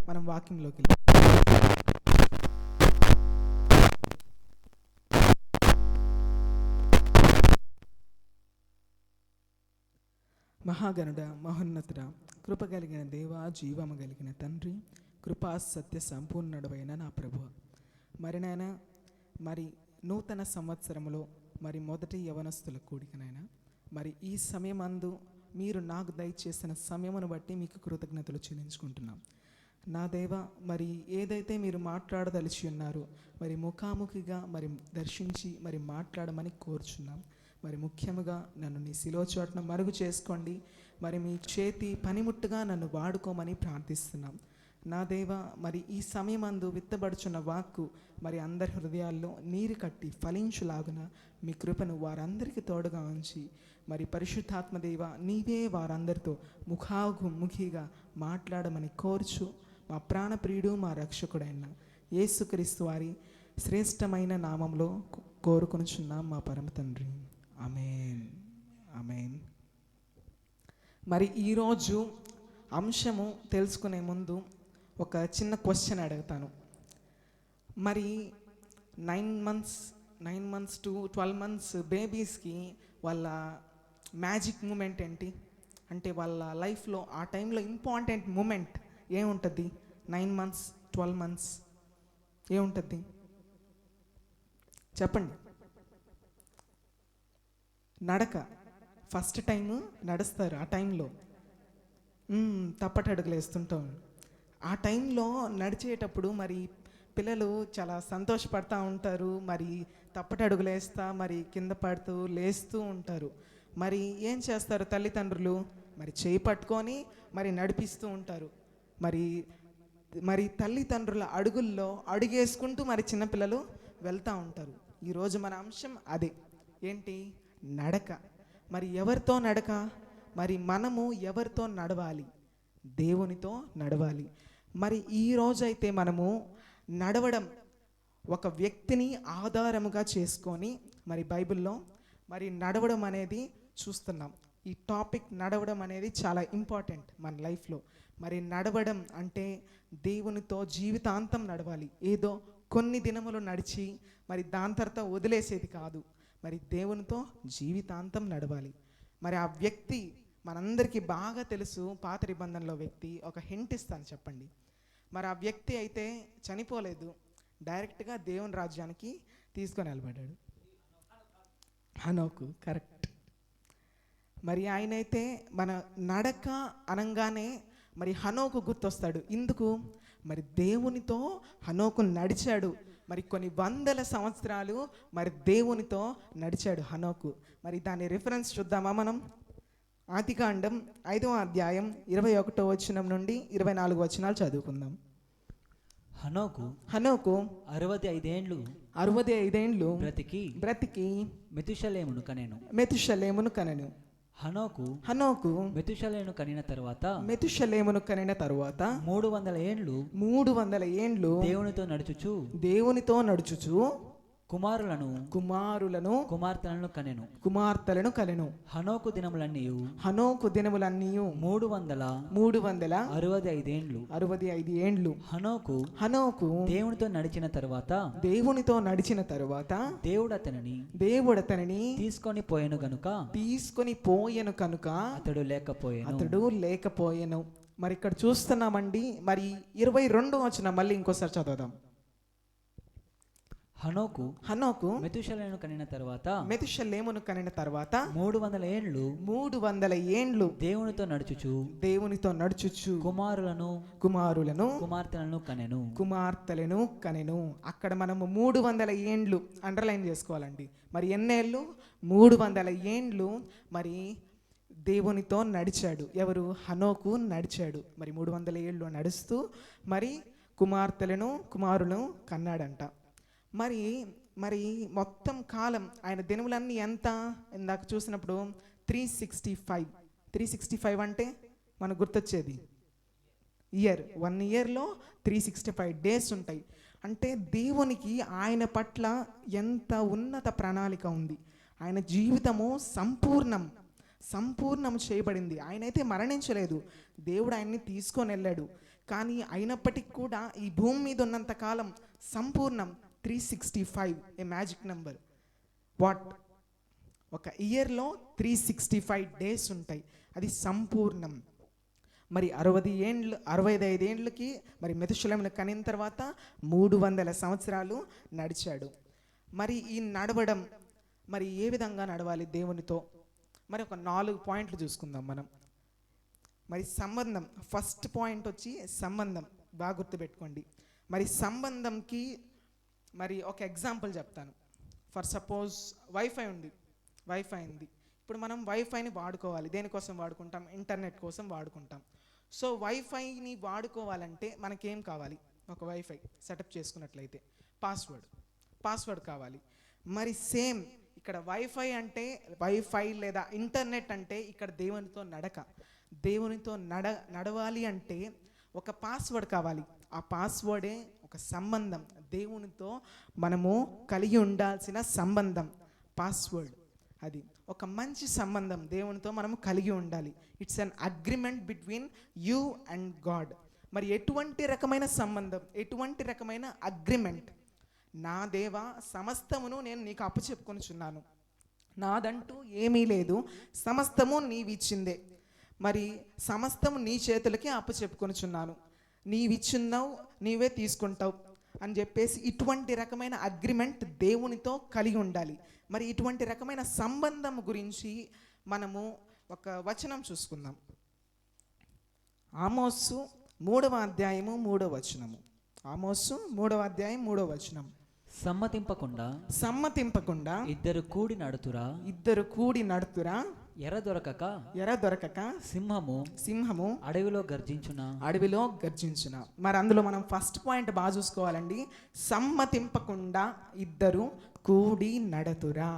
మనం వాక్యంలోకి వెళ్దాం. మహాగణుడ, మహోన్నతుడ, కృప కలిగిన దేవ, జీవము కలిగిన తండ్రి, కృపా సత్య సంపూర్ణుడవైన నా ప్రభు, మరి నాయన మరి నూతన సంవత్సరములో మరి మొదటి యవనస్తుల కూడికనైనా మరి ఈ సమయమందు మీరు నాకు దయచేసిన సమయమును బట్టి మీకు కృతజ్ఞతలు చెల్లించుకుంటున్నాం. నా దేవ, మరి ఏదైతే మీరు మాట్లాడదలిచి ఉన్నారో మరి ముఖాముఖిగా మరి దర్శించి మరి మాట్లాడమని కోరుచున్నాం. మరి ముఖ్యముగా నన్ను నీ శిలో చోటన మరుగు చేసుకోండి. మరి మీ చేతి పనిముట్టుగా నన్ను వాడుకోమని ప్రార్థిస్తున్నాం. నా దేవ, మరి ఈ సమయమందు విత్తబడుచున్న వాక్కు మరి అందరి హృదయాల్లో నీరు కట్టి ఫలించులాగున మీ కృపను వారందరికీ తోడుగా ఉంచి మరి పరిశుద్ధాత్మ దేవ, నీవే వారందరితో ముఖాముఖిగా మాట్లాడమని కోరుచు మా ప్రాణప్రియుడు, మా రక్షకుడైన యేసుక్రీస్తు వారి శ్రేష్టమైన నామంలో కోరుకొనుచున్నాం మా పరమ తండ్రి. ఆమేన్, ఆమేన్. మరి ఈరోజు అంశము తెలుసుకునే ముందు ఒక చిన్న క్వశ్చన్ అడుగుతాను. మరి 9 months టు 12 months బేబీస్కి వాళ్ళ మ్యాజిక్ మూమెంట్ ఏంటి అంటే వాళ్ళ లైఫ్లో ఆ టైంలో ఇంపార్టెంట్ మూమెంట్ ఏముంటుంది? 9 months 12 months ఏముంటుంది చెప్పండి. నడక. ఫస్ట్ టైం నడుస్తారు. ఆ టైంలో తప్పటడుగులు వేస్తుంటాం. ఆ టైంలో నడిచేటప్పుడు మరి పిల్లలు చాలా సంతోషపడుతూ ఉంటారు. మరి తప్పటడుగులు వేస్తా మరి కింద పడుతూ లేస్తూ ఉంటారు. మరి ఏం చేస్తారు తల్లిదండ్రులు? మరి చేయి పట్టుకొని మరి నడిపిస్తూ ఉంటారు. మరి తల్లిదండ్రుల అడుగుల్లో అడుగేసుకుంటూ మరి చిన్నపిల్లలు వెళ్తూ ఉంటారు. ఈరోజు మన అంశం అదే. ఏంటి? నడక. మరి ఎవరితో నడక? మరి మనము ఎవరితో నడవాలి? దేవునితో నడవాలి. మరి ఈరోజైతే మనము నడవడం ఒక వ్యక్తిని ఆధారముగా చేసుకొని మరి బైబిల్లో మరి నడవడం అనేది చూస్తున్నాం. ఈ టాపిక్ నడవడం అనేది చాలా ఇంపార్టెంట్ మన లైఫ్లో. మరి నడవడం అంటే దేవునితో జీవితాంతం నడవాలి. ఏదో కొన్ని దినములు నడిచి మరి దాని తర్వాత వదిలేసేది కాదు. మరి దేవునితో జీవితాంతం నడవాలి. మరి ఆ వ్యక్తి మనందరికీ బాగా తెలుసు. పాత నిబంధనలో వ్యక్తి. ఒక హింట్ ఇస్తాను, చెప్పండి. మరి ఆ వ్యక్తి అయితే చనిపోలేదు, డైరెక్ట్గా దేవుని రాజ్యానికి తీసుకొని వెళ్ళబడ్డాడు. హనోకు. కరెక్ట్. మరి ఆయన అయితే మన నడక అనగానే మరి హనోకు గుర్తొస్తాడు. ఇందుకు మరి దేవునితో హనోకు నడిచాడు. మరి కొన్ని వందల సంవత్సరాలు మరి దేవునితో నడిచాడు హనోకు. మరి దాని రిఫరెన్స్ చూద్దామా మనం? ఆదికాండం 5వ అధ్యాయం 21వ వచనం నుండి 24 వచనాలు చదువుకుందాం. హనోకు 65 ఏండ్లు బ్రతికి మెతుషలేమును కనెను. హనోకు మెతుషలేమును కనిన తరువాత 300 ఏండ్లు దేవునితో నడుచుచు కుమారులను కుమార్తెలను కనెను. హనోకు దినములన్నీయు 365 ఏండ్లు. హనోకు దేవునితో నడిచిన తరువాత దేవుడు అతనిని తీసుకొని పోయెను కనుక అతడు లేకపోయెను. మరి ఇక్కడ చూస్తున్నామండి. మరి 22వ వచనం మళ్ళీ ఇంకోసారి చదువుదాం. హనోకు మెతుషలేమును కనిన తర్వాత 300 ఏండ్లు దేవునితో నడుచుచు కుమారులను కుమార్తెలను కనెను. అక్కడ మనము 300 ఏండ్లు అండర్లైన్ చేసుకోవాలండి. మరి ఎన్నేళ్ళు? 300 ఏండ్లు మరి దేవునితో నడిచాడు. ఎవరు? హనోకు నడిచాడు. మరి 300 ఏళ్ళు నడుస్తూ మరి కుమారులను కన్నాడంట. మరి మొత్తం కాలం ఆయన దినములన్నీ ఎంత? ఇందాక చూసినప్పుడు 365 అంటే మనకు గుర్తొచ్చేది ఇయర్. 1 ఇయర్లో 365 డేస్ ఉంటాయి. అంటే దేవునికి ఆయన పట్ల ఎంత ఉన్నత ప్రణాళిక ఉంది. ఆయన జీవితము సంపూర్ణం చేయబడింది. ఆయన అయితే మరణించలేదు. దేవుడు ఆయన్ని తీసుకొని వెళ్ళాడు. కానీ అయినప్పటికీ కూడా ఈ భూమి మీద ఉన్నంత కాలం సంపూర్ణం 365, ఏ మ్యాజిక్ నెంబర్. వాట్? ఒక ఇయర్లో 365 డేస్ ఉంటాయి, అది సంపూర్ణం. మరి 65 ఏండ్లకి మరి మెతుషెలెమును కనిన తర్వాత 300 సంవత్సరాలు నడిచాడు. మరి ఈ నడవడం మరి ఏ విధంగా నడవాలి దేవునితో? మరి ఒక 4 పాయింట్లు చూసుకుందాం మనం. మరి సంబంధం, ఫస్ట్ పాయింట్ వచ్చి సంబంధం. బాగా గుర్తుపెట్టుకోండి. మరి సంబంధంకి మరి ఒక ఎగ్జాంపుల్ చెప్తాను. ఫర్ సపోజ్ వైఫై ఉంది. ఇప్పుడు మనం వైఫైని వాడుకోవాలి. దేనికోసం వాడుకుంటాం? ఇంటర్నెట్ కోసం వాడుకుంటాం. సో వైఫైని వాడుకోవాలంటే మనకేం కావాలి? ఒక వైఫై సెటప్ చేసుకున్నట్లయితే పాస్వర్డ్ కావాలి. మరి సేమ్ ఇక్కడ వైఫై లేదా ఇంటర్నెట్ అంటే ఇక్కడ దేవునితో నడవాలి అంటే ఒక పాస్వర్డ్ కావాలి. ఆ పాస్వర్డే ఒక సంబంధం, దేవునితో మనము కలిగి ఉండాల్సిన సంబంధం పాస్వర్డ్. అది ఒక మంచి సంబంధం దేవునితో మనము కలిగి ఉండాలి. It's an agreement between you and God. మరి ఎటువంటి రకమైన సంబంధం, ఎటువంటి రకమైన అగ్రిమెంట్? నా దేవా, సమస్తమును నేను నీకు అప్పచెప్పుకొనుచున్నాను, నాదంటూ ఏమీ లేదు, సమస్తము నీవిచ్చిందే, మరి సమస్తము నీ చేతులకే అప్పచెప్పుకొనుచున్నాను, నీవిచ్చున్నావు, నీవే తీసుకుంటావు అని చెప్పేసి ఇటువంటి రకమైన అగ్రిమెంట్ దేవునితో కలిగి ఉండాలి. మరి ఇటువంటి రకమైన సంబంధం గురించి మనము ఒక వచనం చూసుకుందాం. ఆమోసు 3వ అధ్యాయము 3వ వచనము. ఆమోసు 3వ అధ్యాయం 3వ వచనం. సమ్మతింపకుండా ఇద్దరు కూడి నడుతురా ఎర దొరకక సింహము అడవిలో గర్జించున. మరి అందులో మనం ఫస్ట్ పాయింట్ బాగా చూసుకోవాలండి. సమ్మతింపకుండా ఇద్దరు కూడి నడతురా.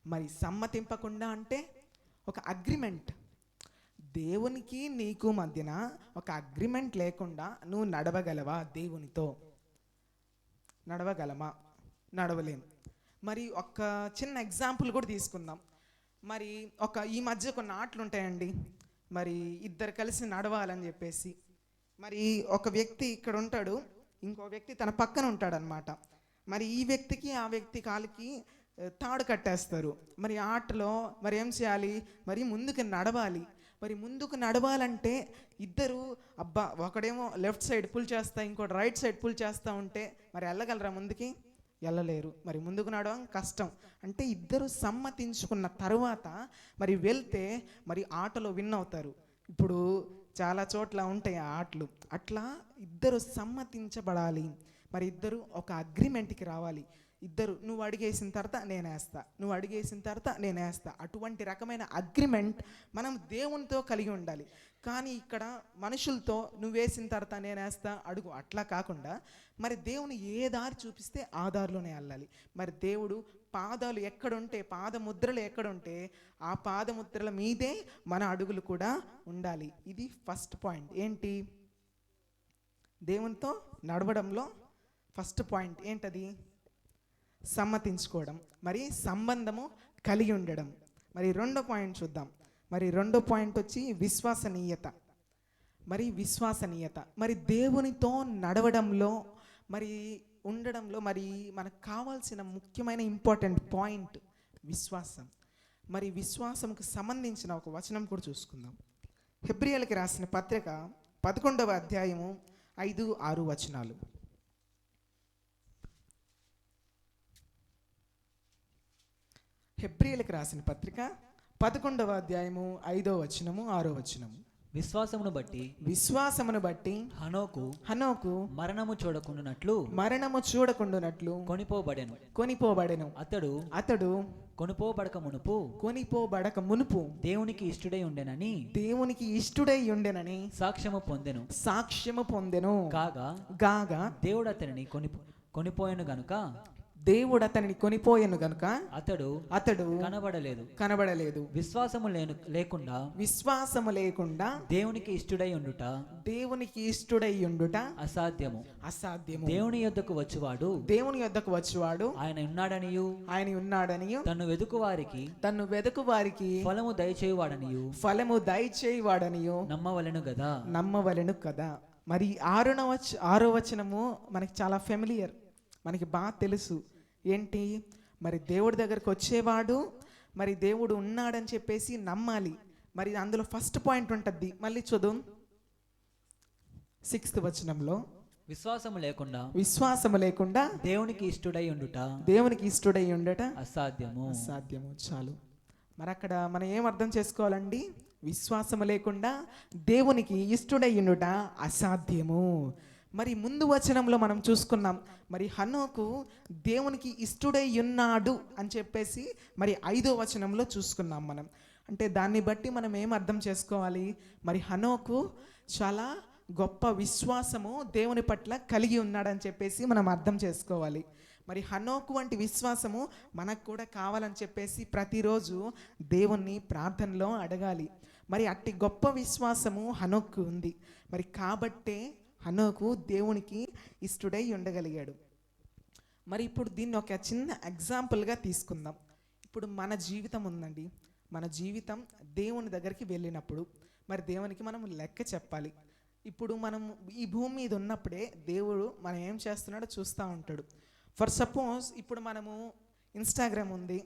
మరి సమ్మతింపకుండా అంటే ఒక అగ్రిమెంట్. దేవునికి నీకు మధ్యన ఒక అగ్రిమెంట్ లేకుండా నువ్వు నడవగలవా? దేవునితో నడవగలమా? నడవలేం. మరి ఒక చిన్న ఎగ్జాంపుల్ కూడా తీసుకుందాం. మరి ఈ మధ్య కొన్ని ఆటలు ఉంటాయండి. మరి ఇద్దరు కలిసి నడవాలని చెప్పేసి, మరి ఒక వ్యక్తి ఇక్కడ ఉంటాడు, ఇంకో వ్యక్తి తన పక్కన ఉంటాడనమాట. మరి ఈ వ్యక్తికి ఆ వ్యక్తి కాలికి తాడు కట్టేస్తారు. మరి ఆటలో మరి ఏం చేయాలి? మరి ముందుకు నడవాలి. మరి ముందుకు నడవాలంటే ఇద్దరు ఒకడేమో లెఫ్ట్ సైడ్ పుల్ చేస్తా, ఇంకోటి రైట్ సైడ్ పుల్ చేస్తూ ఉంటే మరి వెళ్ళగలరా? ముందుకి వెళ్ళలేరు. మరి ముందుకు నడవడం కష్టం. అంటే ఇద్దరు సమ్మతించుకున్న తర్వాత మరి వెళ్తే మరి ఆటలో విన్ అవుతారు. ఇప్పుడు చాలా చోట్ల ఉంటాయి ఆ ఆటలు. అట్లా ఇద్దరు సమ్మతించబడాలి. మరి ఇద్దరు ఒక అగ్రిమెంట్కి రావాలి. ఇద్దరు నువ్వు అడిగేసిన తర్వాత నేనేస్తా, అటువంటి రకమైన అగ్రిమెంట్ మనం దేవునితో కలిగి ఉండాలి. కానీ ఇక్కడ మనుషులతో నువ్వు వేసిన తర్వాత నేనేస్తా అడుగు, అట్లా కాకుండా మరి దేవుని ఏ దారి చూపిస్తే ఆ దారిలోనే వెళ్ళాలి. మరి దేవుడు పాదాలు ఎక్కడుంటే, పాదముద్రలు ఎక్కడుంటే ఆ పాదముద్రల మీదే మన అడుగులు కూడా ఉండాలి. ఇది ఫస్ట్ పాయింట్. ఏంటి? దేవునితో నడవడంలో ఫస్ట్ పాయింట్ ఏంటది? సమ్మతించుకోవడం, మరి సంబంధము కలిగి ఉండడం. మరి రెండో పాయింట్ చూద్దాం. మరి రెండో పాయింట్ వచ్చి విశ్వసనీయత. మరి దేవునితో నడవడంలో మరి ఉండడంలో మరి మనకు కావాల్సిన ముఖ్యమైన ఇంపార్టెంట్ పాయింట్ విశ్వాసం. మరి విశ్వాసంకు సంబంధించిన ఒక వచనం కూడా చూసుకుందాం. హెబ్రీయులకు రాసిన పత్రిక 11వ అధ్యాయము 5-6 వచనాలు. హెబ్రీయులకు రాసిన పత్రిక 11వ అధ్యాయము 5వ వచనము 6వ వచనము. విశ్వాసమును బట్టి హనోకు మరణము చూడకుండునట్లు కొనిపోబడెను. అతడు కొనిపోబడక మునుపు దేవునికి ఇష్టుడై ఉండెనని సాక్ష్యము పొందెను. కాగా దేవుడు అతనిని కొనిపోయెను గనుక అతడు కనబడలేదు. విశ్వాసము లేకుండా దేవునికి ఇష్టుడై ఉండుట అసాధ్యము. దేవుని యొద్దకు వచ్చువాడు ఆయన ఉన్నాడనియు తన్ను వెదుకు వారికి ఫలము దయచేయువాడనియు నమ్మవలెను కదా. మరి ఆరో వచనము మనకి చాలా ఫెమిలియర్, మనకి బాగా తెలుసు. ఏంటి? మరి దేవుడి దగ్గరకు వచ్చేవాడు మరి దేవుడు ఉన్నాడని చెప్పేసి నమ్మాలి. మరి అందులో ఫస్ట్ పాయింట్ ఉంటుంది, మళ్ళీ చదువు 6th వచనంలో, విశ్వాసము లేకుండా దేవునికి ఇష్టడై ఉండుట అసాధ్యము. చాలు. మరి అక్కడ మనం ఏం అర్థం చేసుకోవాలండి? విశ్వాసము లేకుండా దేవునికి ఇష్టడై ఉండుట అసాధ్యము. మరి ముందు వచనంలో మనం చూసుకున్నాం, మరి హనోకు దేవునికి ఇష్టడై ఉన్నాడు అని చెప్పేసి మరి 5వ వచనంలో చూసుకున్నాం మనం. అంటే దాన్ని బట్టి మనం ఏం అర్థం చేసుకోవాలి? మరి హనోకు చాలా గొప్ప విశ్వాసము దేవుని పట్ల కలిగి ఉన్నాడని చెప్పేసి మనం అర్థం చేసుకోవాలి. మరి హనోకు వంటి విశ్వాసము మనకు కూడా కావాలని చెప్పేసి ప్రతిరోజు దేవుణ్ణి ప్రార్థనలో అడగాలి. మరి అట్టి గొప్ప విశ్వాసము హనోకు ఉంది. మరి కాబట్టే హనోకు దేవునికి ఇష్టడై ఉండగలిగాడు. మరి ఇప్పుడు దీన్ని ఒక చిన్న ఎగ్జాంపుల్గా తీసుకుందాం. ఇప్పుడు మన జీవితం ఉందండి. మన జీవితం దేవుని దగ్గరికి వెళ్ళినప్పుడు మరి దేవునికి మనం లెక్క చెప్పాలి. ఇప్పుడు మనం ఈ భూమి మీద ఉన్నప్పుడే దేవుడు మనం ఏం చేస్తున్నాడో చూస్తూ ఉంటాడు. ఫర్ సపోజ్ ఇప్పుడు మనము ఇన్స్టాగ్రామ్ ఉంది,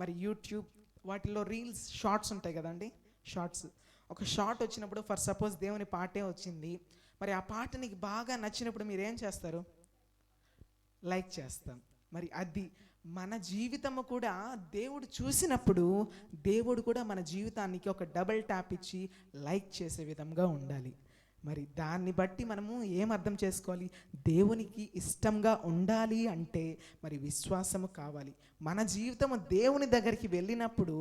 మరి యూట్యూబ్, వాటిల్లో రీల్స్, షార్ట్స్ ఉంటాయి కదండి. షార్ట్స్, ఒక షార్ట్ వచ్చినప్పుడు ఫర్ సపోజ్ దేవుని పాటే వచ్చింది, మరి ఆ పాట నీకు బాగా నచ్చినప్పుడు మీరు ఏం చేస్తారు? లైక్ చేస్తాం. మరి అది మన జీవితము కూడా దేవుడు చూసినప్పుడు దేవుడు కూడా మన జీవితానికి ఒక డబుల్ ట్యాప్ ఇచ్చి లైక్ చేసే విధంగా ఉండాలి. మరి దాన్ని బట్టి మనము ఏం అర్థం చేసుకోవాలి? దేవునికి ఇష్టంగా ఉండాలి అంటే మరి విశ్వాసము కావాలి. మన జీవితము దేవుని దగ్గరికి వెళ్ళినప్పుడు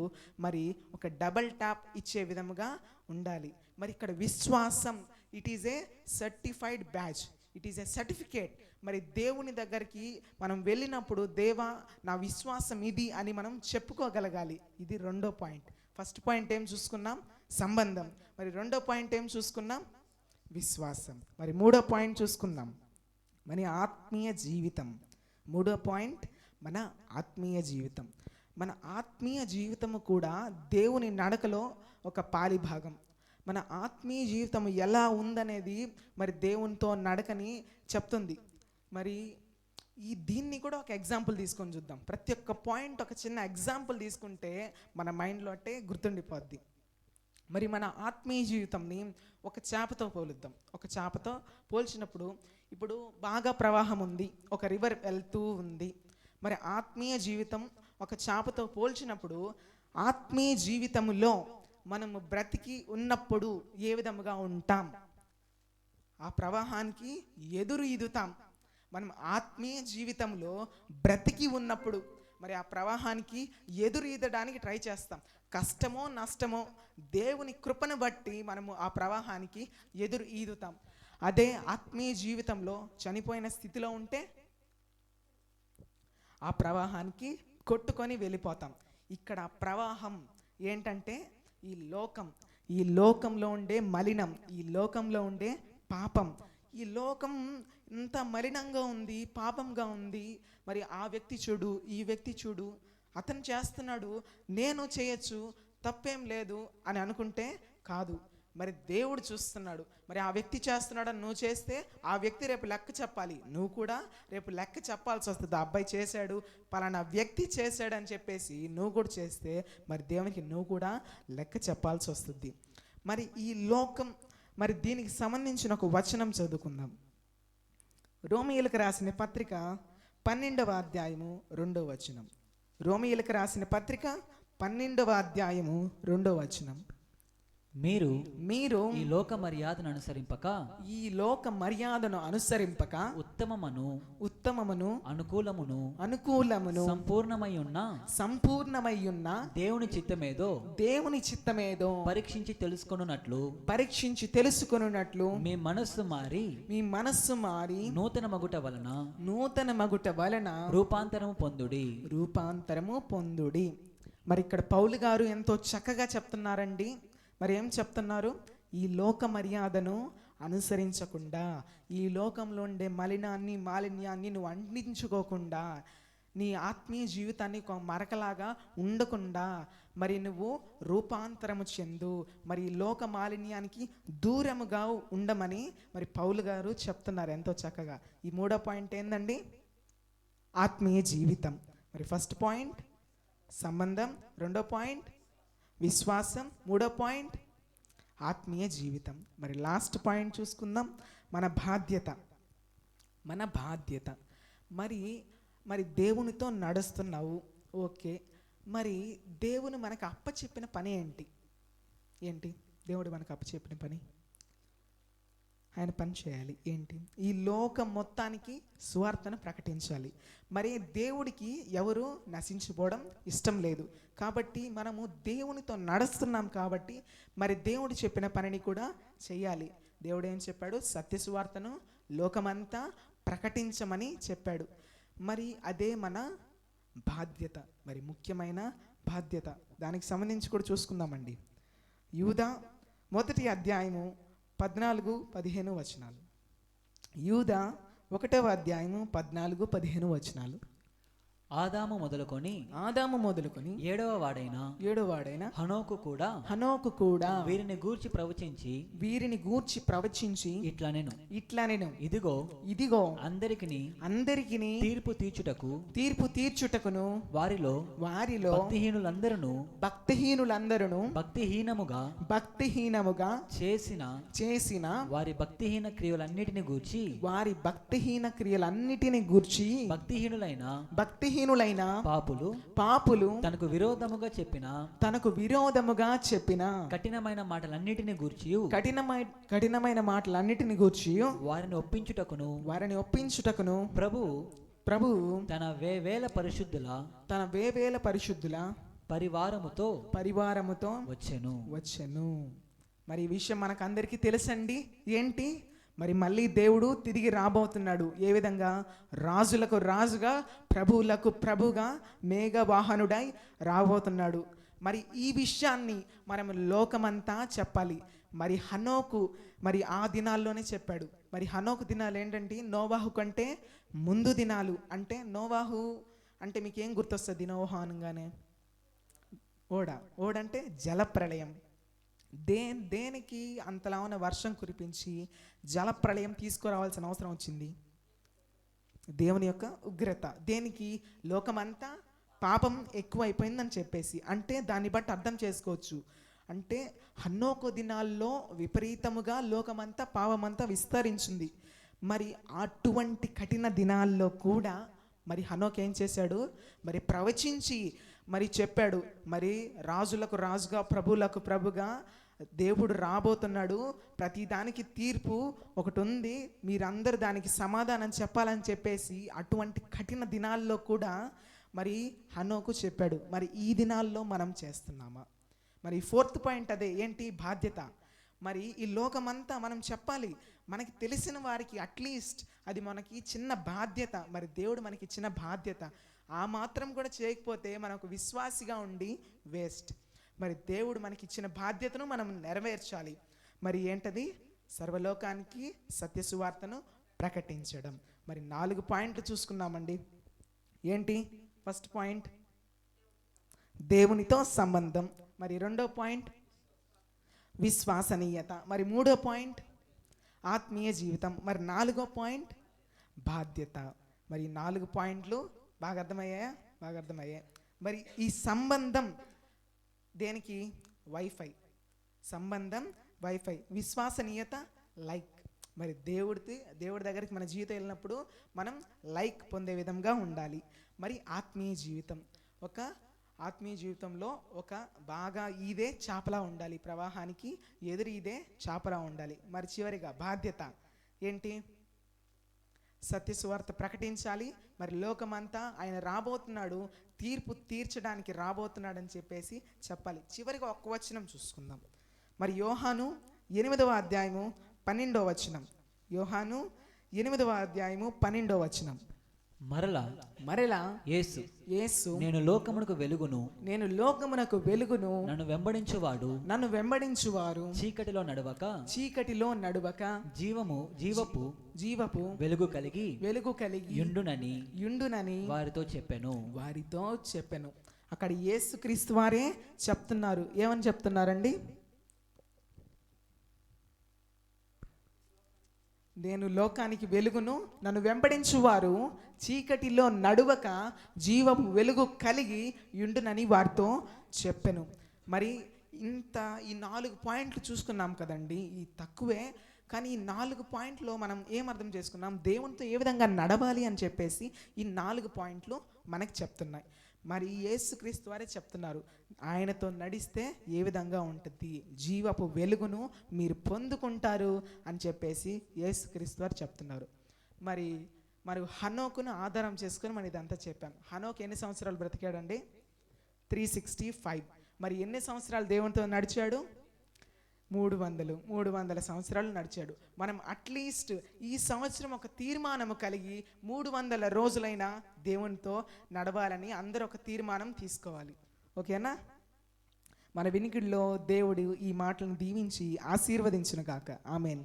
మరి ఒక డబల్ ట్యాప్ ఇచ్చే విధముగా ఉండాలి. మరి ఇక్కడ విశ్వాసం, it is a certified batch, it is a certificate. మరి దేవుని దగ్గరికి మనం వెళ్ళినప్పుడు దేవా నా విశ్వాసం ఇది అని మనం చెప్పుకోగలగాలి. ఇది 2వ పాయింట్. ఫస్ట్ పాయింట్ ఏం చూసుకున్నాం? సంబంధం. మరి 2వ పాయింట్ ఏం చూసుకున్నాం? విశ్వాసం. మరి 3వ పాయింట్ చూసుకుందాం, మన ఆత్మీయ జీవితం. 3వ పాయింట్ మన ఆత్మీయ జీవితం. మన ఆత్మీయ జీవితము కూడా దేవుని నడకలో ఒక పాలి భాగం. మన ఆత్మీయ జీవితం ఎలా ఉందనేది మరి దేవునితో నడకని చెప్తుంది. మరి దీన్ని కూడా ఒక ఎగ్జాంపుల్ తీసుకొని చూద్దాం. ప్రతి ఒక్క పాయింట్ ఒక చిన్న ఎగ్జాంపుల్ తీసుకుంటే మన మైండ్లో అంటే గుర్తుండిపోద్ది. మరి మన ఆత్మీయ జీవితంని ఒక చేపతో పోలుద్దాం. ఒక చేపతో పోల్చినప్పుడు ఇప్పుడు బాగా ప్రవాహం ఉంది, ఒక రివర్ వెళ్తూ ఉంది. మరి ఆత్మీయ జీవితం ఒక చేపతో పోల్చినప్పుడు ఆత్మీయ జీవితంలో మనము బ్రతికి ఉన్నప్పుడు ఏ విధముగా ఉంటాం? ఆ ప్రవాహానికి ఎదురు ఈదుతాం. మనం ఆత్మీయ జీవితంలో బ్రతికి ఉన్నప్పుడు మరి ఆ ప్రవాహానికి ఎదురు ఈదడానికి ట్రై చేస్తాం. కష్టమో నష్టమో దేవుని కృపను బట్టి మనము ఆ ప్రవాహానికి ఎదురు ఈదుతాం. అదే ఆత్మీయ జీవితంలో చనిపోయిన స్థితిలో ఉంటే ఆ ప్రవాహానికి కొట్టుకొని వెళ్ళిపోతాం. ఇక్కడ ప్రవాహం ఏంటంటే ఈ లోకంలో ఉండే మలినం, ఈ లోకంలో ఉండే పాపం. ఈ లోకం ఇంత మలినంగా ఉంది, పాపంగా ఉంది. మరి ఆ వ్యక్తి చూడు, ఈ వ్యక్తి చూడు, అతను చేస్తున్నాడు, నేను చేయొచ్చు, తప్పేం లేదు అని అనుకుంటే కాదు. మరి దేవుడు చూస్తున్నాడు. మరి ఆ వ్యక్తి చేస్తున్నాడని నువ్వు చేస్తే ఆ వ్యక్తి రేపు లెక్క చెప్పాలి. నువ్వు కూడా రేపు లెక్క చెప్పాల్సి వస్తుంది. ఆ అబ్బాయి చేశాడు, పలానా వ్యక్తి చేశాడు అని చెప్పేసి నువ్వు కూడా చేస్తే మరి దేవునికి నువ్వు కూడా లెక్క చెప్పాల్సి వస్తుంది. మరి ఈ లోకం, మరి దీనికి సంబంధించిన ఒక వచనం చదువుకుందాం. రోమీయులకు రాసిన పత్రిక 12వ అధ్యాయము 2వ వచనం. రోమీయులకు రాసిన పత్రిక 12వ అధ్యాయము 2వ వచనం. మీరు ఈ లోక మర్యాదను అనుసరింపక ఉత్తమమును అనుకూలమును సంపూర్ణమై ఉన్న దేవుని చిత్తమేదో పరీక్షించి తెలుసుకొనున్నట్లు మీ మనస్సు మారి నూతన మగుట వలన రూపాంతరము పొందుడి. మరి ఇక్కడ పౌలు గారు ఎంతో చక్కగా చెప్తున్నారండి. మరి ఏం చెప్తున్నారు? ఈ లోక మర్యాదను అనుసరించకుండా, ఈ లోకంలో ఉండే మాలిన్యాన్ని నువ్వు అంటించుకోకుండా, నీ ఆత్మీయ జీవితాన్ని ఒక మరకలాగా ఉండకుండా మరి నువ్వు రూపాంతరము చెందు, మరి లోక మాలిన్యానికి దూరముగా ఉండమని మరి పౌలు గారు చెప్తున్నారు ఎంతో చక్కగా. ఈ మూడో పాయింట్ ఏందండి? ఆత్మీయ జీవితం. మరి ఫస్ట్ పాయింట్ సంబంధం, రెండో పాయింట్ విశ్వాసం, మూడో పాయింట్ ఆత్మీయ జీవితం. మరి లాస్ట్ పాయింట్ చూసుకుందాం, మన బాధ్యత. మన బాధ్యత మరి దేవునితో నడుస్తున్నావు, ఓకే. మరి దేవుని మనకు అప్పచెప్పిన పని ఏంటి? దేవుడు మనకు అప్పచెప్పిన పని, ఆయన పని చేయాలి. ఏంటి? ఈ లోకం మొత్తానికి సువార్తను ప్రకటించాలి. మరి దేవుడికి ఎవరు నశించిపోవడం ఇష్టం లేదు. కాబట్టి మనము దేవునితో నడుస్తున్నాం కాబట్టి మరి దేవుడు చెప్పిన పనిని కూడా చెయ్యాలి. దేవుడు ఏం చెప్పాడు? సత్య సువార్తను లోకమంతా ప్రకటించమని చెప్పాడు. మరి అదే మన బాధ్యత, మరి ముఖ్యమైన బాధ్యత. దానికి సంబంధించి కూడా చూసుకుందామండి. యూదా 1వ అధ్యాయము 14-15 వచనాలు. యూదా 1వ అధ్యాయము 14-15 వచనాలు. ఆదాము మొదలుకొని 7వ వాడైన హనోకు కూడా వీరిని గూర్చి ప్రవచించి ఇట్లా నేను ఇదిగో అందరికిని తీర్పు తీర్చుటకును వారిలో భక్తిహీనులందరూ భక్తిహీనముగా చేసిన వారి భక్తిహీన క్రియలన్నిటిని గూర్చి భక్తిహీనులైన పాపులు తనకు విరోధముగా చెప్పిన కఠినమైన మాటలన్నిటిని గూర్చి వారిని ఒప్పించుటకును ప్రభు తన వేవేల పరిశుద్ధుల పరివారముతో వచ్చెను. మరి ఈ విషయం మనకు అందరికీ తెలుసండి. ఏంటి? మరి మళ్ళీ దేవుడు తిరిగి రాబోతున్నాడు. ఏ విధంగా? రాజులకు రాజుగా, ప్రభువులకు ప్రభుగా, మేఘవాహనుడై రాబోతున్నాడు. మరి ఈ విషయాన్ని మనం లోకమంతా చెప్పాలి. మరి హనోకు మరి ఆ దినాల్లోనే చెప్పాడు. మరి హనోకు దినాలు ఏంటంటే నోవాహు కంటే ముందు దినాలు. అంటే నోవాహు అంటే మీకు ఏం గుర్తొస్తుంది? నోవాహు అనగానే ఓడంటే జలప్రళయం. దేనికి అంతలా ఉన్న వర్షం కురిపించి జలప్రళయం తీసుకురావాల్సిన అవసరం వచ్చింది? దేవుని యొక్క ఉగ్రత. దేనికి? లోకమంతా పాపం ఎక్కువైపోయిందని చెప్పేసి. అంటే దాన్ని బట్టి అర్థం చేసుకోవచ్చు. అంటే హనోకు దినాల్లో విపరీతముగా లోకమంతా పాపమంతా విస్తరించింది. మరి అటువంటి కఠిన దినాల్లో కూడా మరి హనోకు ఏం చేశాడు? మరి ప్రవచించి మరి చెప్పాడు. మరి రాజులకు రాజుగా, ప్రభువులకు ప్రభుగా దేవుడు రాబోతున్నాడు. ప్రతి దానికి తీర్పు ఒకటి ఉంది, మీరందరూ దానికి సమాధానం చెప్పాలని చెప్పేసి అటువంటి కఠిన దినాల్లో కూడా మరి హనోకు చెప్పాడు. మరి ఈ దినాల్లో మనం చేస్తున్నామా? మరి 4th పాయింట్ అదే. ఏంటి? బాధ్యత. మరి ఈ లోకమంతా మనం చెప్పాలి. మనకి తెలిసిన వారికి అట్లీస్ట్ అది మనకి చిన్న బాధ్యత. మరి దేవుడు మనకి ఇచ్చిన బాధ్యత. ఆ మాత్రం కూడా చేయకపోతే మనకు విశ్వాసిగా ఉండి వేస్ట్. మరి దేవుడు మనకి ఇచ్చిన బాధ్యతను మనం నెరవేర్చాలి. మరి ఏంటది? సర్వలోకానికి సత్యసువార్తను ప్రకటించడం. మరి 4 పాయింట్లు చూసుకున్నామండి. ఏంటి? ఫస్ట్ పాయింట్ దేవునితో సంబంధం. మరి 2వ పాయింట్ విశ్వసనీయత. మరి 3వ పాయింట్ ఆత్మీయ జీవితం. మరి 4వ పాయింట్ బాధ్యత. మరి 4 పాయింట్లు బాగా అర్థమయ్యాయా? బాగా అర్థమయ్యాయి. మరి ఈ సంబంధం దేనికి? వైఫై. సంబంధం వైఫై. విశ్వసనీయత లైక్. మరి దేవుడి దగ్గరికి మన జీవితం వెళ్ళినప్పుడు మనం లైక్ పొందే విధంగా ఉండాలి. మరి ఆత్మీయ జీవితం. ఆత్మీయ జీవితంలో ఒక బాగా ఈదే చాపలా ఉండాలి. ప్రవాహానికి ఎదురు ఈదే చాపలా ఉండాలి. మరి చివరిగా బాధ్యత ఏంటి? సత్యసువార్త ప్రకటించాలి. మరి లోకమంతా ఆయన రాబోతున్నాడు, తీర్పు తీర్చడానికి రాబోతున్నాడు అని చెప్పేసి చెప్పాలి. చివరిగా ఒక్క వచనం చూసుకుందాం. మరి యోహాను 8వ అధ్యాయము 12వ వచనం. యోహాను 8వ అధ్యాయము 12వ వచనం. మరలా యేసు యేసు నేను లోకమునకు వెలుగును, నేను లోకమునకు వెలుగును, నన్ను వెంబడించువారు చీకటిలో నడవక జీవపు జీవపు వెలుగు కలిగి యుండునని వారితో చెప్పెను. అక్కడ యేసుక్రీస్తు వారే చెప్తున్నారు. ఏమని చెప్తున్నారండి? నేను లోకానికి వెలుగును, నన్ను వెంబడించువారు చీకటిలో నడువక జీవపు వెలుగు కలిగి యుండునని వారితో చెప్పెను. మరి ఈ 4 పాయింట్లు చూసుకున్నాం కదండి. ఈ తక్కువే, కానీ ఈ 4 పాయింట్లో మనం ఏం అర్థం చేసుకున్నాం? దేవునితో ఏ విధంగా నడవాలి అని చెప్పేసి ఈ 4 పాయింట్లు మనకి చెప్తున్నాయి. మరి యేసుక్రీస్తు వారే చెప్తున్నారు, ఆయనతో నడిస్తే ఏ విధంగా ఉంటుంది, జీవపు వెలుగును మీరు పొందుకుంటారు అని చెప్పేసి యేసుక్రీస్తు వారు చెప్తున్నారు. మరి హనోకును ఆధారం చేసుకుని మనం ఇదంతా చెప్పాం. హనోకు ఎన్ని సంవత్సరాలు బ్రతికాడండి? 365. మరి ఎన్ని సంవత్సరాలు దేవునితో నడిచాడు? 300 సంవత్సరాలు నడిచాడు. మనం అట్లీస్ట్ ఈ సంవత్సరం ఒక తీర్మానము కలిగి 300 రోజులైనా దేవునితో నడవాలని అందరూ ఒక తీర్మానం తీసుకోవాలి. ఓకేనా? మన వినికిడిలో దేవుడు ఈ మాటలను దీవించి ఆశీర్వదించును గాక. ఆమేన్.